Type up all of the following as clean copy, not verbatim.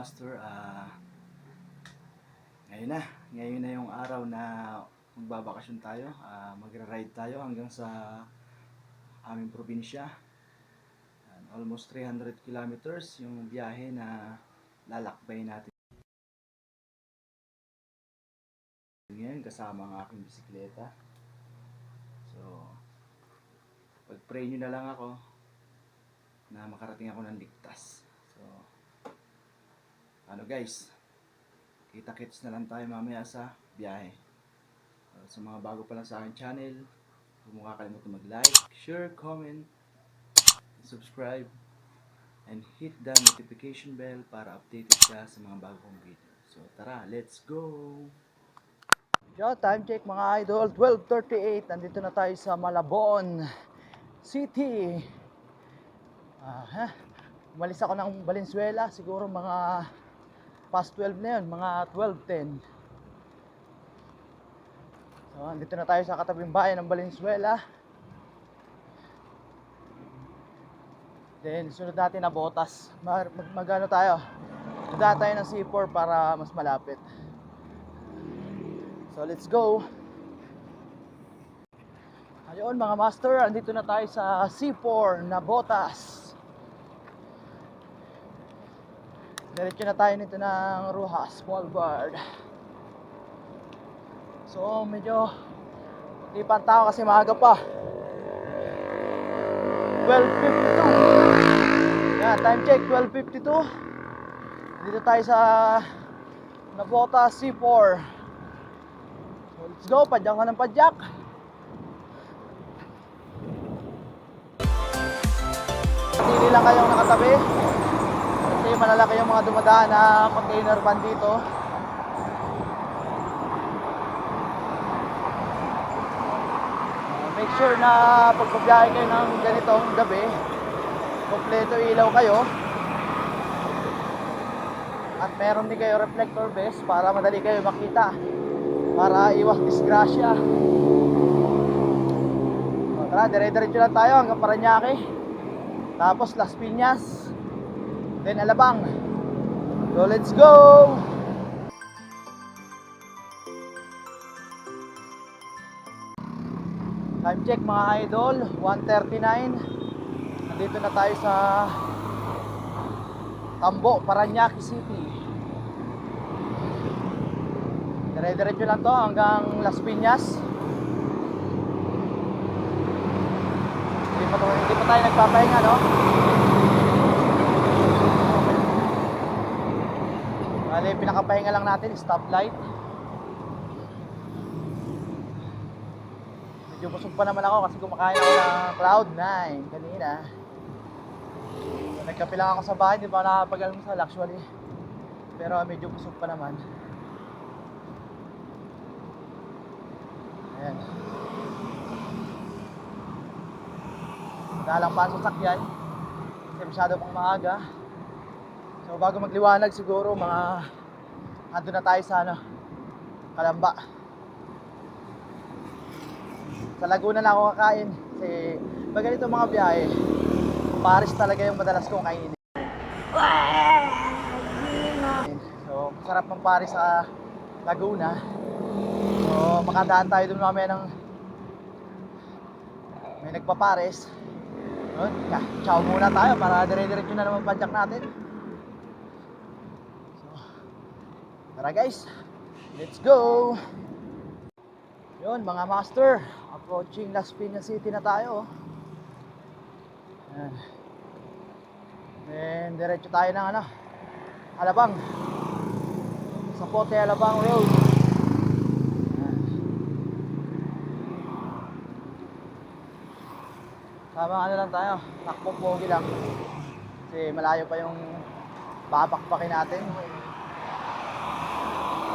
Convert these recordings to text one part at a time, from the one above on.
Master, ngayon na yung araw na magbabakasyon tayo. Magra-ride tayo hanggang sa aming probinsya. Almost 300 kilometers yung biyahe na lalakbay natin ngayon kasama ang aking bisikleta. So, pag-pray nyo na lang ako na makarating ako ng ligtas. So, guys, kita-kits na lang tayo mamaya sa biyahe. Sa mga bago pa lang sa aking channel, huwag mo kakalimutan mag-like, share, comment, subscribe, and hit the notification bell para updated ka sa mga bagong video. So tara, let's go! Yo, time check mga idol, 12:38. Nandito na tayo sa Malabon City. Umalis ako ng Valenzuela, siguro mga past 12 na yun, mga 12:10. So, andito na tayo sa katabing bayan ng Valenzuela. Then, sunod natin na Botas. Magano tayo? Magdaan tayo ng C4 para mas malapit. So, let's go! Ayun mga master, andito na tayo sa C4 na Botas. Diretso na tayo nito ng Rojas Boulevard. So medyo di pa tao kasi maaga pa. 12:52. Yan, time check 12:52. Dito tayo sa Botas C4. So let's go, padyak na ng padyak. Pili lang kayong nakatabi. Kasi malalaki yung mga dumadaan na container van dito. Make sure na pagpabiyahe kayo ng ganitong gabi, kompleto ilaw kayo. At meron din kayo reflector vest para madali kayo makita, para iwas disgrasya. So, tara, dire-diretso lang tayo hanggang Parañaque. Tapos Las Piñas, then Alabang. So let's go! Time check mga idol, 1:39. Nandito na tayo sa Tambo, Parañaque City. Dire-diretso lang to hanggang Las Piñas. Hindi pa tayo nagpapahinga, no? Bale, pinakapahinga lang natin, stoplight. Medyo busog pa naman ako kasi kumakain ako ng Cloud9 kanina. So, nagkape lang ako sa bahay, di ba nakapag-almusal actually. Pero medyo busog pa naman. Ayan. Dalang pa ang sasakyan kasi masyado pang maaga. So bago magliwanag siguro ando na tayo sa Calamba. Sa Laguna na ako kakain kasi pag ganito mga biyahe, Paris talaga yung madalas kong kainin. So masarap ng Paris sa Laguna. So makadaan tayo dun mamaya ng may nagpa-Paris. Ciao muna tayo para dire-diretso na naman padyak natin. So, tara guys, let's go! Yun mga master, approaching Las Piñas City na tayo. Ayan. Then diretso tayo ng Alabang, Zapote Alabang Road. Tama lang tayo, takbong pogi lang. Kasi malayo pa yung babakbakin natin.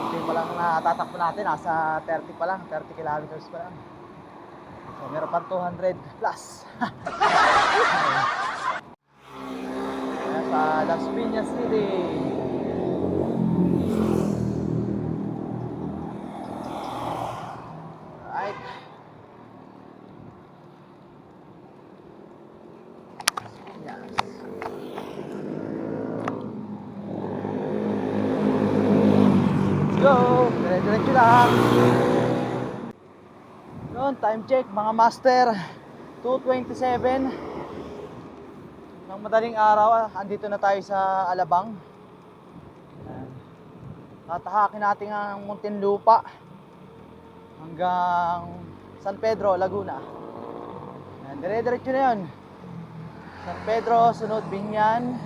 Hindi pa lang natatakbo natin, nasa 30 pa lang, 30 kilometers pa lang. So meron pang 200 plus. Sa Las Piñas City. Right. Yun, time check mga master. 2:27 ng madaling araw. Andito na tayo sa Alabang. Tatahakin natin ang Muntinlupa hanggang San Pedro, Laguna. Dire-diretso na yun. San Pedro, sunod Binyan,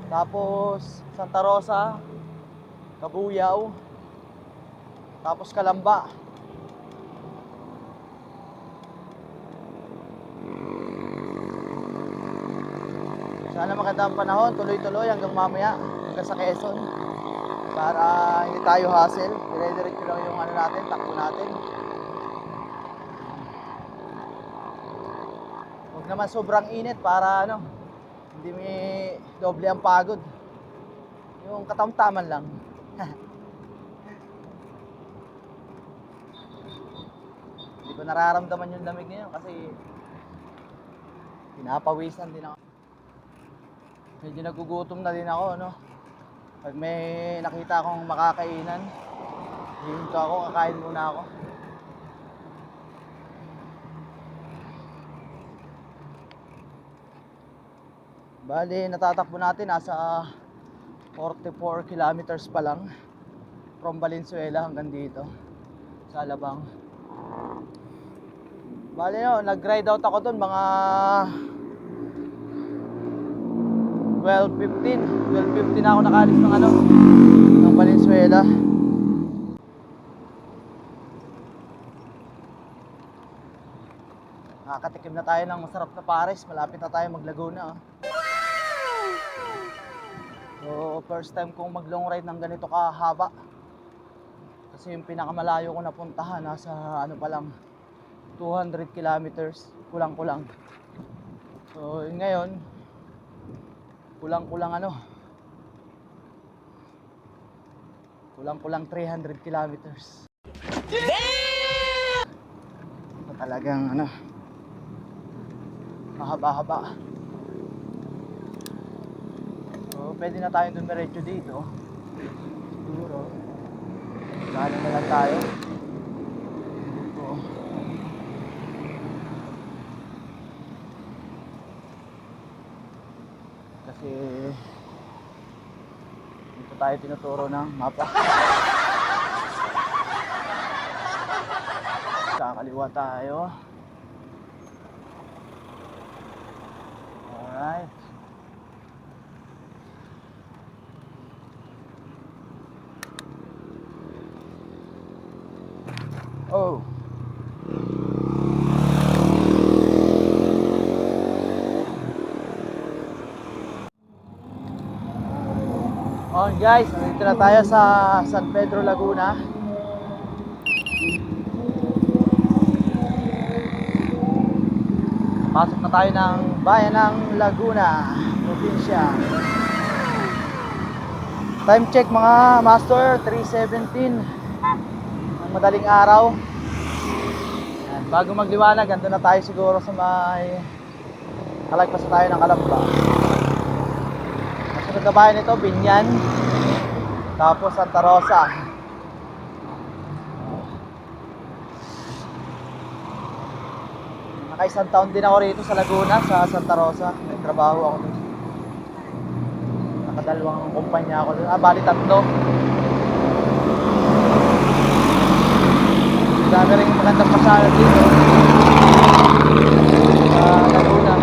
tapos Santa Rosa, Cabuyao, tapos Calamba. Sana magandang panahon, tuloy-tuloy hanggang mamaya, hanggang sa Quezon. Para hindi tayo hassle, dire-diretso lang yung ano natin, takbo natin. Huwag naman sobrang init para ano, hindi may doble ang pagod. Yung katamtaman lang. Hindi ko nararamdaman yung lamig ngayon kasi pinapawisan din ako. Medyo nagugutom na din ako, no? Pag may nakita akong makakainan, hihinto ako, kakain muna ako. Bali, natatakbo natin, nasa 44 kilometers pa lang from Valenzuela hanggang dito sa Alabang. Bali, no, nag-ride out ako dun mga 12:15 ako nakalis ng ano, ng Valenzuela. Nakakatikim na tayo ng masarap na pares. Malapit na tayo mag-Laguna. So, first time kong mag-long ride ng ganito kahaba. Kasi yung pinakamalayo ko napuntahan nasa ano pa lang, 200 kilometers, kulang-kulang. So, ngayon, kulang-kulang 300 kilometers. Ito talagang mahaba-haba. So, pwede na tayong dumiretso dito. Siguro. Gano'n na lang tayo. Dito. Kasi dito tayo tinuturo ng mapa. Kakaliwa tayo. Alright. Oh. Oh guys, nandito na tayo sa San Pedro, Laguna. Pasok na tayo ng bayan ng Laguna, probinsya. Time check mga master, 3:17 ng madaling araw. Yan, bago magliwanag, ganito na tayo siguro sa may kalagpas na tayo ng Calamba. Masunod na bayan ito, Binyan, tapos Santa Rosa. Naka-isang taon din ako rito sa Laguna, sa Santa Rosa. Nagtrabaho ako doon. Nakadalawang kumpanya ako doon. Bali 3. Dami rin magandang pasyalan dito sa Laguna.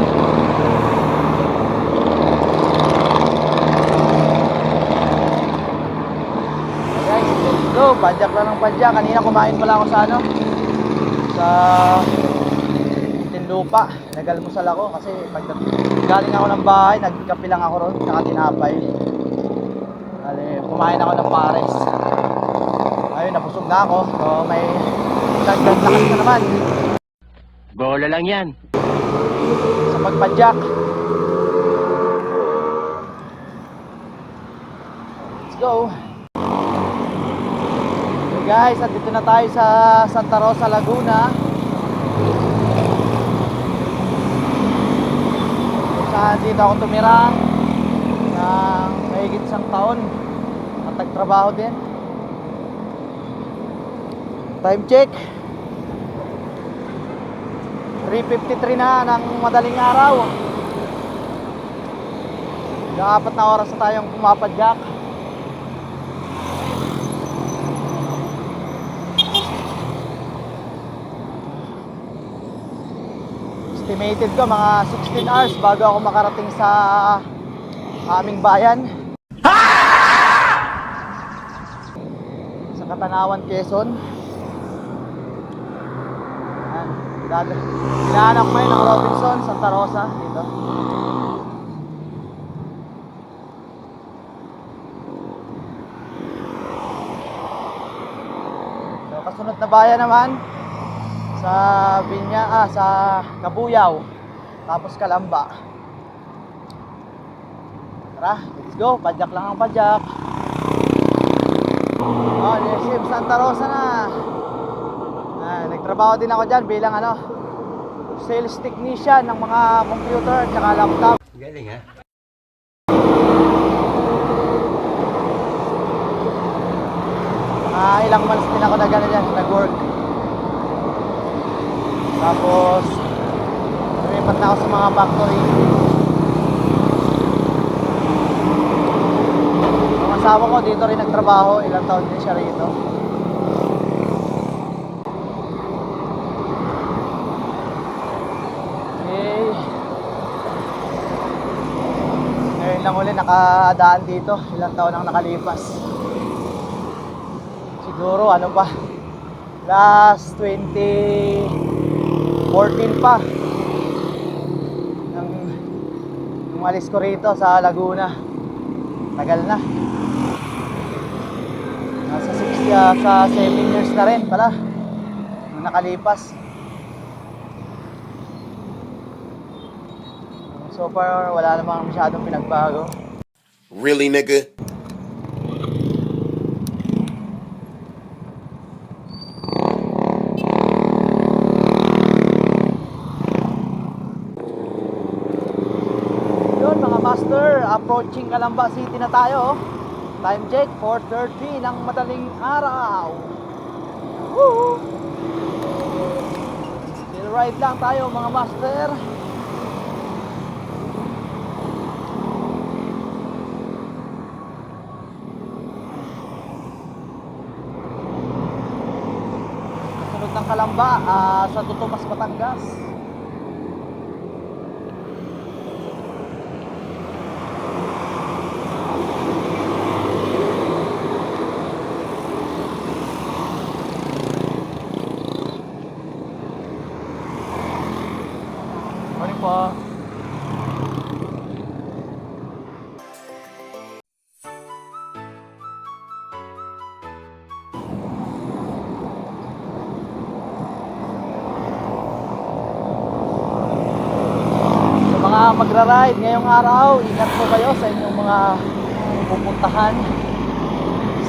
Okay guys, let's go. Padyak lang ng padyak. Kanina kumain pala ako sa sa Lupa, nag-almusal ako kasi pag galing ako ng bahay, nagkape lang ako ron, saka tinapay. Kumain ako ng pares. Ayun, nabusog na ako. So may dagdag lakas na naman. Bola lang yan. Sa pagpadyak. Let's go. Okay guys, andito na tayo sa Santa Rosa, Laguna. Dito ako tumira ng mahigit 1 taon at nagtrabaho din. Time check 3:53 na ng madaling araw. Apat na oras na tayong pumapadyak. Estimated ko mga 16 hours bago ako makarating sa aming bayan. Sa Katanawan, Quezon. Hinahanap ko yun ng Robinson, Santa Rosa, dito. So, kasunod na bayan naman sa sa Kabuyaw, tapos Calamba. Tara, let's go. Padyak lang ang padyak. Oh, Sim, Santa Rosa na. Nagtrabaho din ako dyan bilang sales technician ng mga computer at saka laptop. Galing ha? Ilang months din ako nag-work. Tapos lumipat na ako sa mga factory. Ang asawa ko dito rin nagtrabaho, ilang taon din siya rito. Okay. Ngayon lang ulit nakadaan dito, ilang taon ang nakalipas. Siguro last 2014 pa nang umalis ko rito sa Laguna. Tagal na. Nasa 7 years na rin pala nung nakalipas. So far wala namang masyadong pinagbago. Really, nigga? Master, approaching Calamba City na tayo. Time check, 4:30 ng madaling araw. Woo! Chill ride lang tayo mga master. Kasunod ng Calamba, sa Totomas, Batangas. Po. Sa mga magra-ride ngayong araw, ingat po kayo sa inyong mga pupuntahan.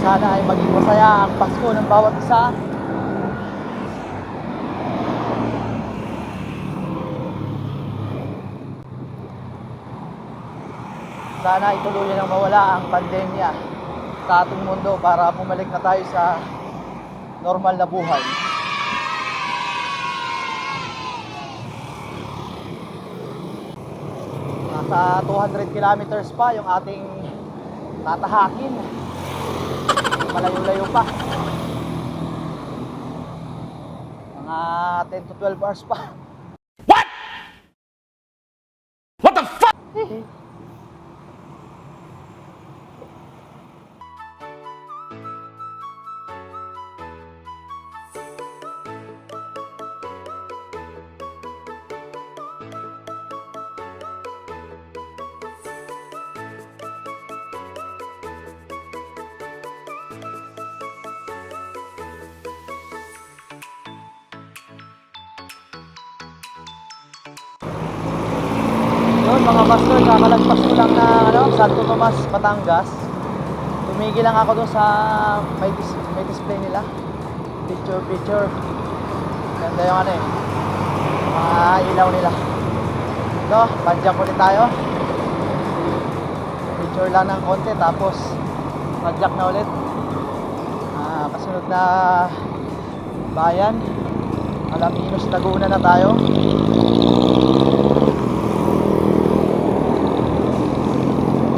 Sana ay maging masaya ang Pasko ng bawat isa. Sana ituluyan ang mawala ang pandemya sa ating mundo para bumalik na tayo sa normal na buhay. Nasa 200 kilometers pa yung ating tatahakin. Malayo-layo pa. Mga 10 to 12 hours pa. What? What the fuck? Yun mga master, kakalagpas ko lang na Santo Tomas, Batangas. Tumigil lang ako doon sa may display nila. Picture. Ganda yung mga ilaw nila. Ito, padyak ulit tayo. Picture lang ng konti tapos padyak na ulit. Kasunod na bayan, Alaminos, Laguna na tayo.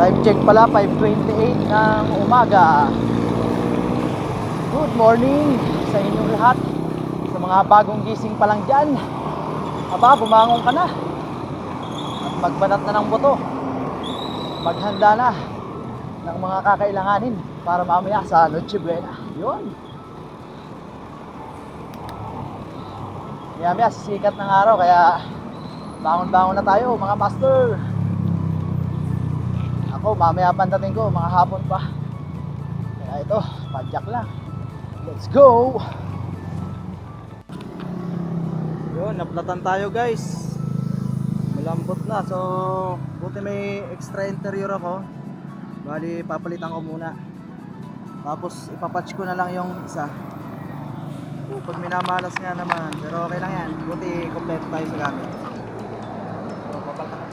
Time check pala, 5:28 ng umaga. Good morning sa inyong lahat. Sa mga bagong gising pa lang dyan, aba, bumangon ka na at magbanat na ng buto. Maghanda na ng mga kakailanganin para mamaya sa Noche Buena. Yun. Maya sisikat ng araw, kaya bangon-bangon na tayo mga master. Ako, mamaya pandating ko, mga hapon pa. Kaya ito, padyak lang. Let's go! Yun, naplatan tayo guys. Malambot na, so buti may extra interior ako. Bali, papalitan ko muna. Tapos ipapatch ko na lang yung isa. Pag minamalas nga naman, pero okay lang yan. Buti kompleto tayo sa gamit. So, papalitan ko muna.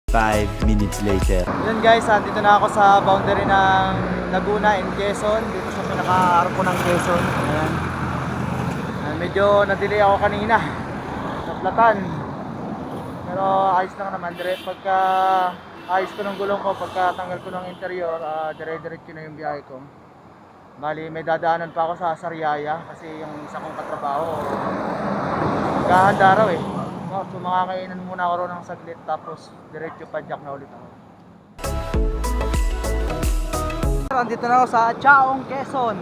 5 minutes later. Yun guys, dito na ako sa boundary ng Laguna and Quezon. Dito sa pinaka-harap ko ng Quezon. Ayan. Medyo na-delay ako kanina. Naplatan. Pero ayos lang naman. Pagka ayos ko ng gulong ko, pagka tanggal ko ng interior, dire-diretso na yung biyahe ko. Bali, may dadaanan pa ako sa Sariaya kasi yung isa kong katrabaho maghahanda raw eh. So makakainan muna ako ron ng saglit, tapos diretso padyak na ulit ako. Andito na ako sa Chaong, Quezon.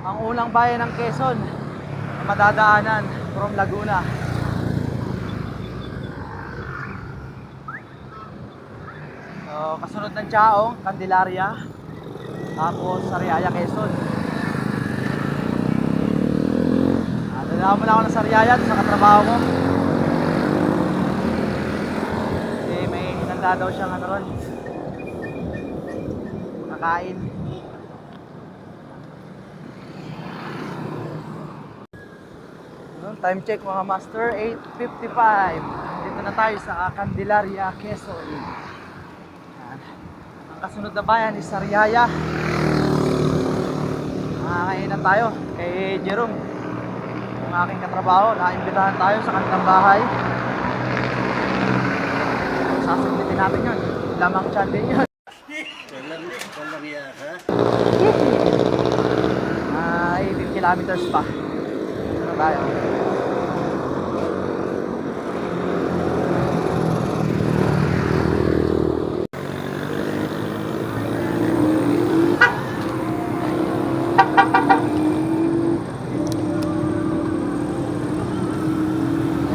Ang unang bayan ng Quezon na madadaanan from Laguna. So kasunod ng Chaong, Candelaria, tapos Sariaya, Quezon. Dala mo na ako ng Sariaya sa katrabaho mo. Daw siyang ano ron, kakain. Time check mga master, 8:55. Dito na tayo sa Candelaria, Quezon. Ang kasunod na bayan is Sariaya. Makakainan tayo kay Jerome, yung aking katrabaho. Naimbitahan tayo sa kanilang bahay. Sasaglitin natin yun. Lamang tiyan din yun. Ay, 8 kilometers pa. Ano tayo?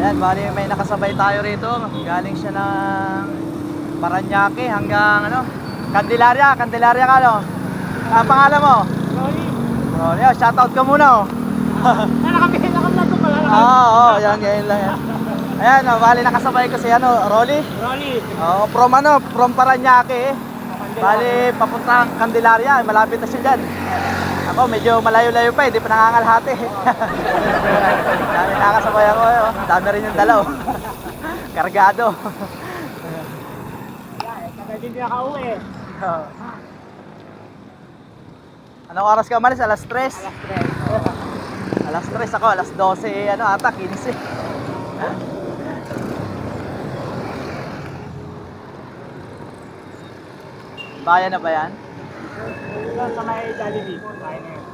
Ayan, bali may nakasabay tayo rito. Galing siya ng Paranaque hanggang ano, Candelaria ka no? Ang pangalan mo? Rolly. Oh, shoutout ka muna oh. Nakapila ko pala. Oo, yan lang yan. Ayan, bali nakasabay ko si ano, Rolly. Oh, from Paranaque. Bali papuntang Candelaria, malapit na siya diyan. Ako, medyo malayo-layo pa, hindi pa nangangalhati. Dami nakasabay ako, dami rin yung dalaw. Kargado. Hindi nakauwi. Anong oras ka umalis? Alas 3? Alas 3 ako, alas 12, ano ata, 15. Bayan na ba yan? Sa may Jollibee. Bayan na yun.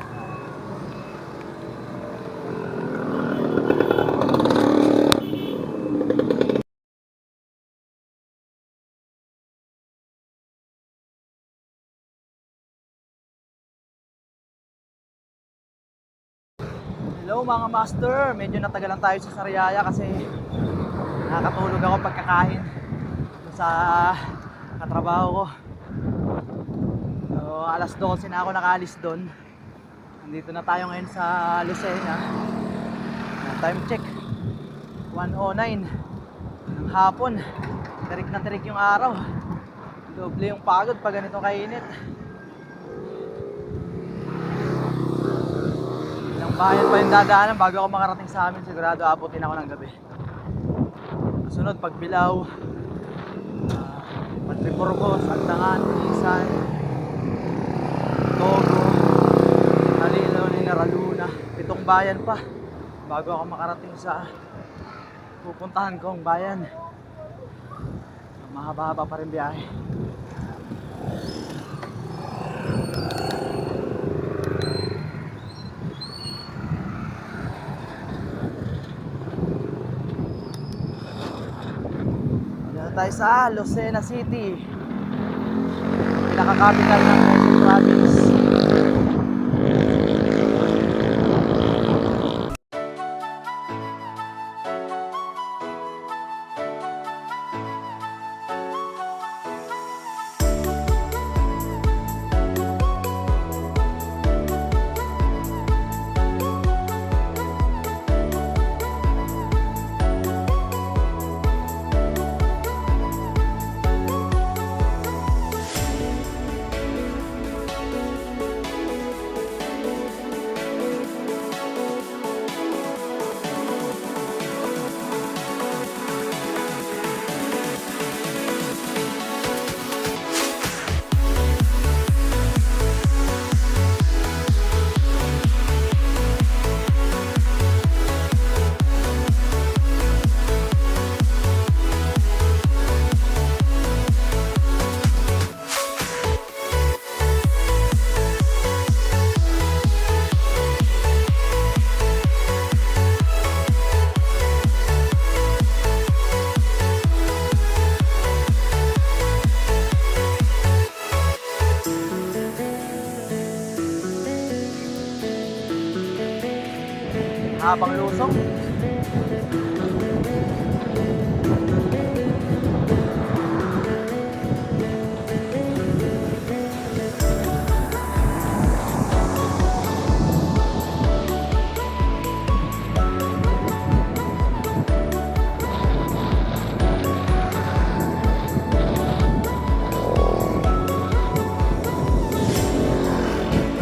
Hello mga master, medyo natagalan tayo sa Sariaya kasi Nakakatulog ako pagkakain sa katrabaho ko. So, alas 12 na ako nakaalis doon. Nandito na tayo ngayon sa Lucena. Time check 1:09 ng hapon. Tirik na tirik yung araw. Doble yung pagod pag ganito kainit. Ilang bayan pa yung dadaanan bago ako makarating sa amin. Sigurado abutin ako ng gabi. Sunod Pagbilao, Pantriporgo, Santangan, Isan, Togo, Nalilaw, Ninaraluna. 7 bayan pa bago ako makarating sa pupuntahan kong bayan. Mahaba-haba pa rin biyahe. Dito tayo sa Lucena City, pinaka-capital ng Quezon Province. Habang lusong.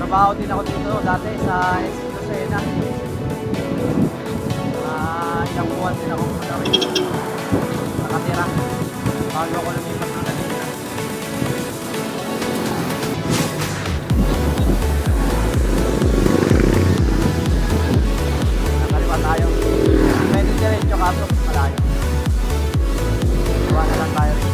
Trabaho din ako dito dati sa Lucena. Ilang buwan din ako nakatira bago ako lumipat ng Manila. Nakaliwa tayo. Pwede diretso kaso malayo. Iwa na lang tayo rin.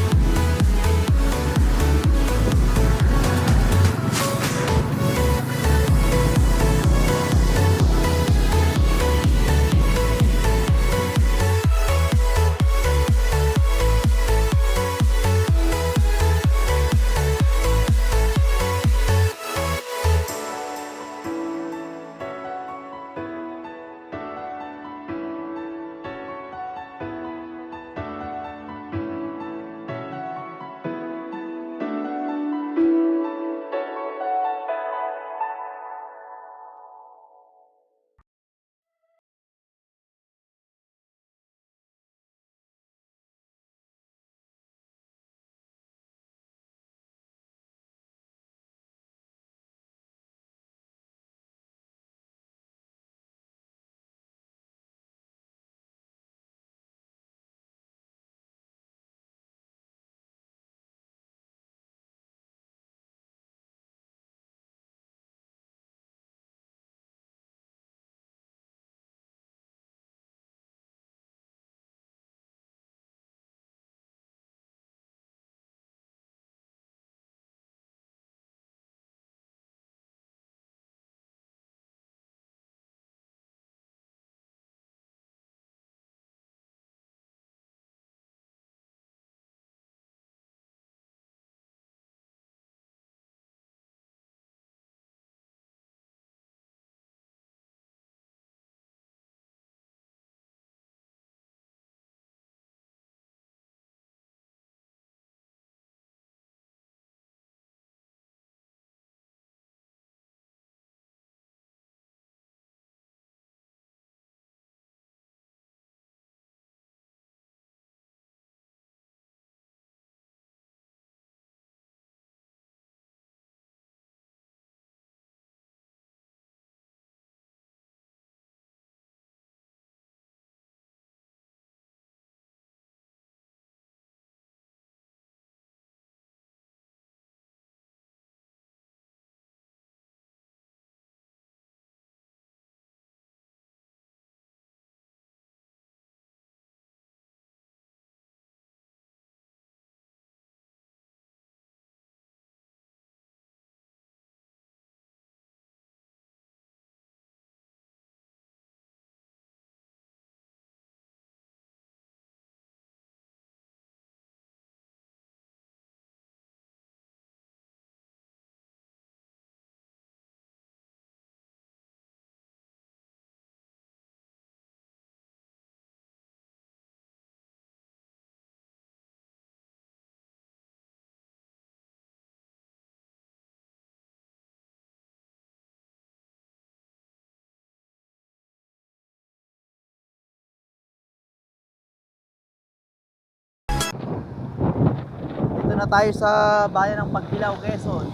Dito na tayo sa bayan ng Pagbilao, Quezon.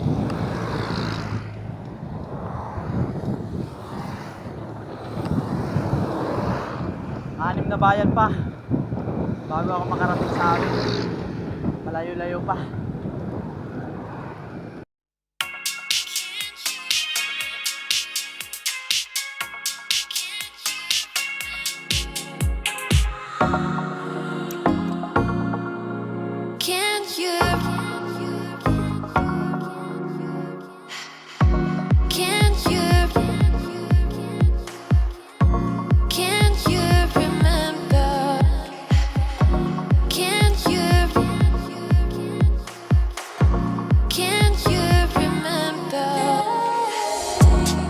Anim na bayan pa bago ako makarating sa amin. Malayo-layo pa. Can't you? Can't you? Can't you remember? Can't you? Can't you remember?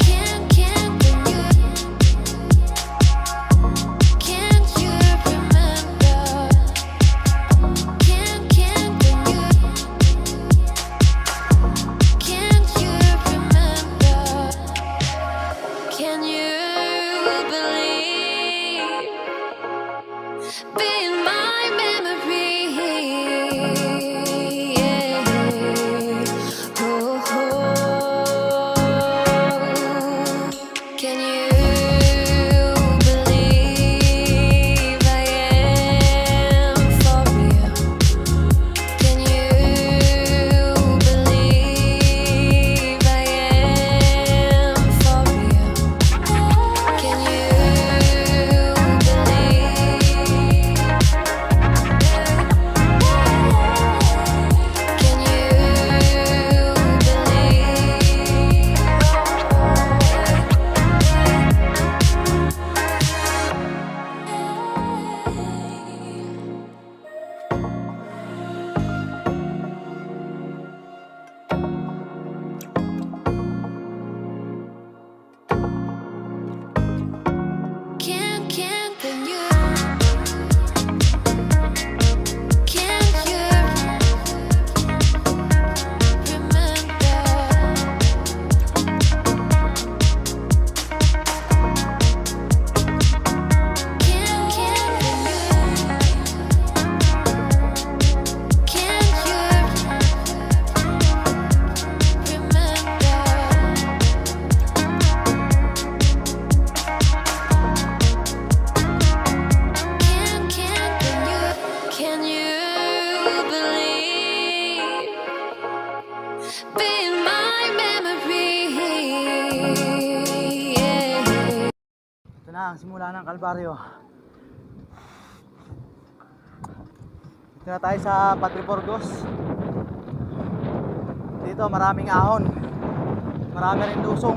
Can't you? Can't you remember? Can't you? Can't you remember? Can you believe in my memory? Yeah. Oh, can you believe I am for real? Can you believe I am for real? Can you can you? Can't you Can you believe in my memory? Yeah. Ito na ang simula ng Kalbaryo. Dito na tayo sa Padre Burgos. Dito maraming ahon. Marami rin lusong.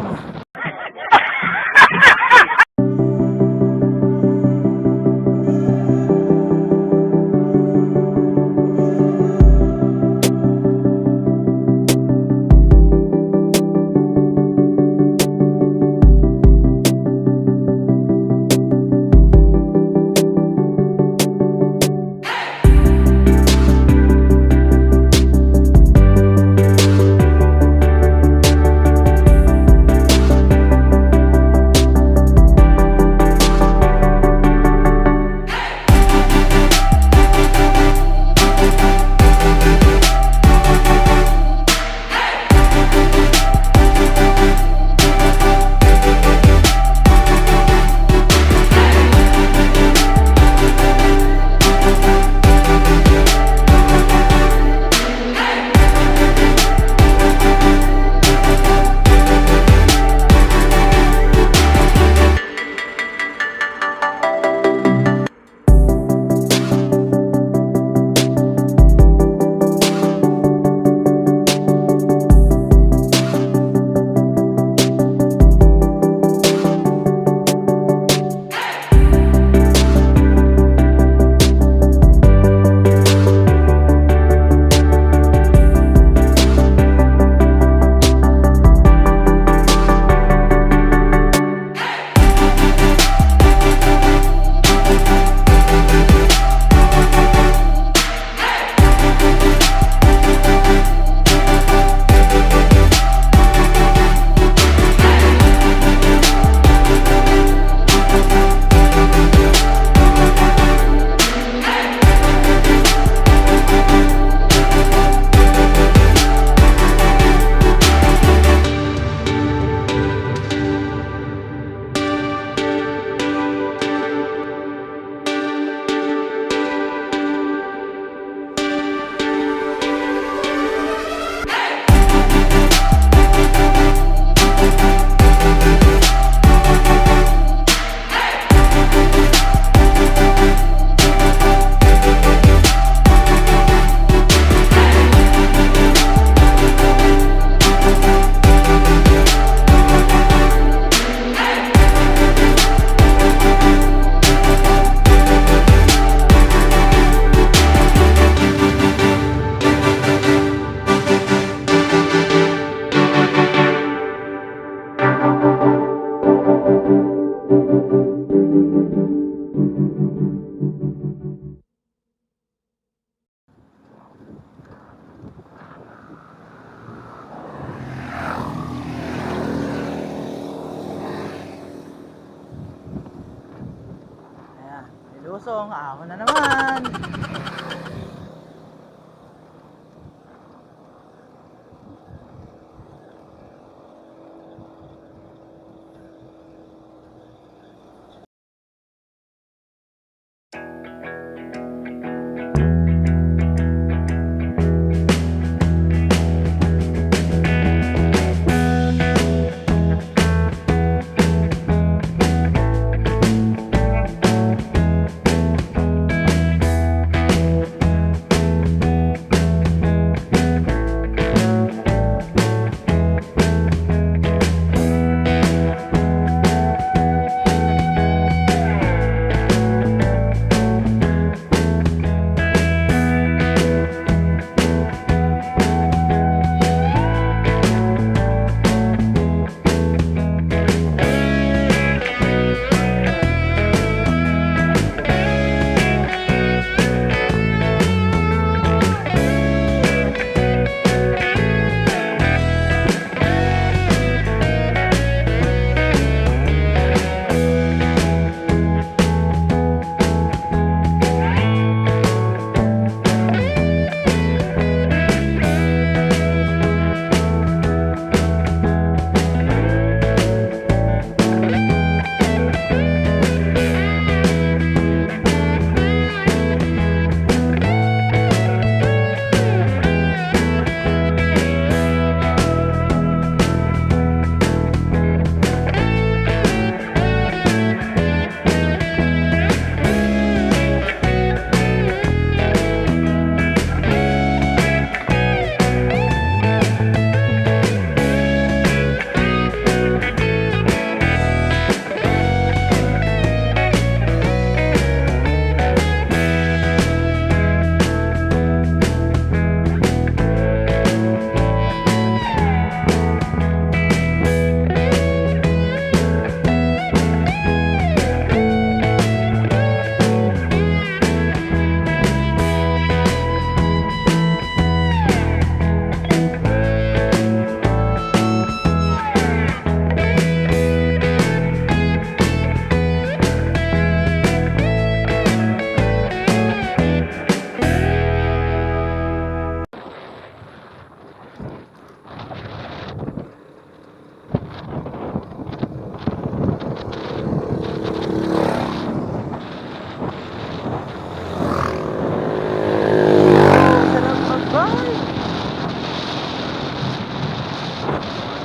Lusong, ako na naman.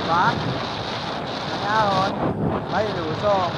Diba? Nanahon, may lusong.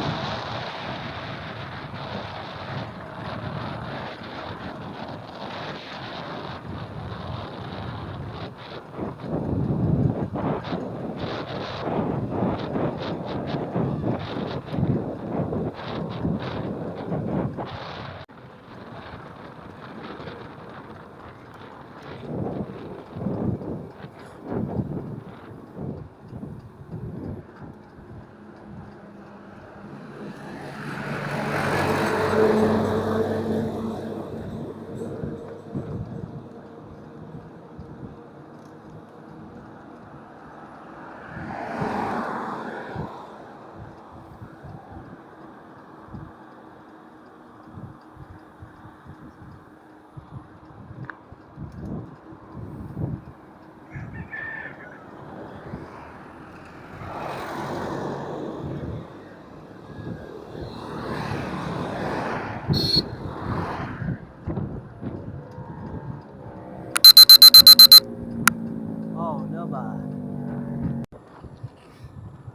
Oh, diba?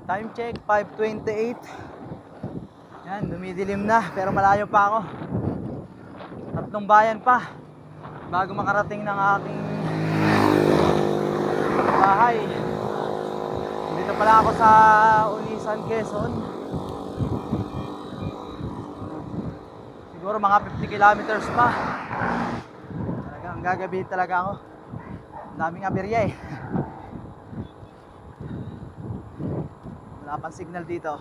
Time check, 5:28. Yan, dumidilim na, pero malayo pa ako. 3 bayan pa bago makarating ng aking bahay. Dito pala ako sa Ulisan, Quezon. Siguro mga 50 kilometers pa. Talagang gagabihin talaga ako. Ang daming aberya eh. Wala pang signal dito.